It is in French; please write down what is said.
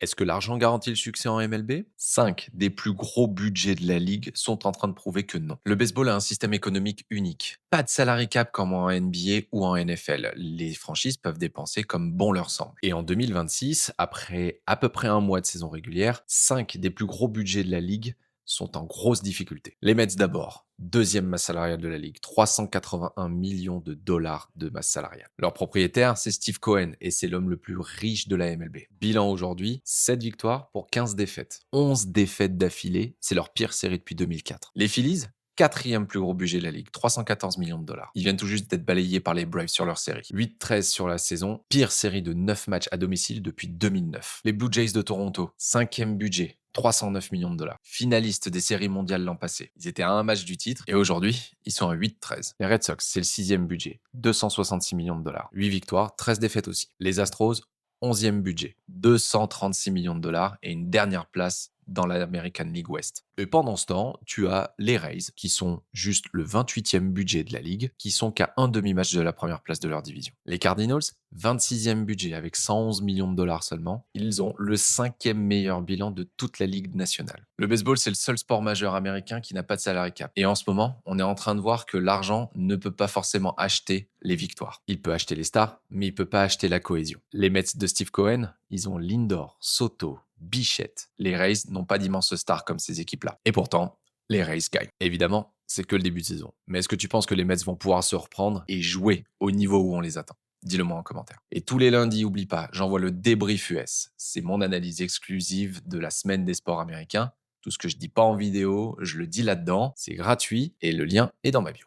Est-ce que l'argent garantit le succès en MLB? 5 des plus gros budgets de la ligue sont en train de prouver que non. Le baseball a un système économique unique. Pas de salary cap comme en NBA ou en NFL. Les franchises peuvent dépenser comme bon leur semble. Et en 2026, après à peu près un mois de saison régulière, 5 des plus gros budgets de la ligue sont en grosse difficulté. Les Mets d'abord, deuxième masse salariale de la ligue, 381 millions de dollars de masse salariale. Leur propriétaire, c'est Steve Cohen et c'est l'homme le plus riche de la MLB. Bilan aujourd'hui, 7 victoires pour 15 défaites. 11 défaites d'affilée, c'est leur pire série depuis 2004. Les Phillies, quatrième plus gros budget de la ligue, 314 millions de dollars. Ils viennent tout juste d'être balayés par les Braves sur leur série. 8-13 sur la saison, pire série de 9 matchs à domicile depuis 2009. Les Blue Jays de Toronto, cinquième budget, 309 millions de dollars. Finalistes des séries mondiales l'an passé. Ils étaient à un match du titre et aujourd'hui, ils sont à 8-13. Les Red Sox, c'est le sixième budget, 266 millions de dollars. 8 victoires, 13 défaites aussi. Les Astros, 11e budget, 236 millions de dollars et une dernière place dans l'American League West. Et pendant ce temps, tu as les Rays, qui sont juste le 28e budget de la ligue, qui sont qu'à un demi-match de la première place de leur division. Les Cardinals, 26e budget avec 111 millions de dollars seulement. Ils ont le cinquième meilleur bilan de toute la ligue nationale. Le baseball, c'est le seul sport majeur américain qui n'a pas de salary cap. Et en ce moment, on est en train de voir que l'argent ne peut pas forcément acheter les victoires. Il peut acheter les stars, mais il peut pas acheter la cohésion. Les Mets de Steve Cohen, ils ont Lindor, Soto, Bichette. Les Rays n'ont pas d'immenses stars comme ces équipes-là. Et pourtant, les Rays gagnent. Évidemment, c'est que le début de saison. Mais est-ce que tu penses que les Mets vont pouvoir se reprendre et jouer au niveau où on les attend? Dis-le moi en commentaire. Et tous les lundis, oublie pas, j'envoie le débrief US. C'est mon analyse exclusive de la semaine des sports américains. Tout ce que je dis pas en vidéo, je le dis là-dedans. C'est gratuit et le lien est dans ma bio.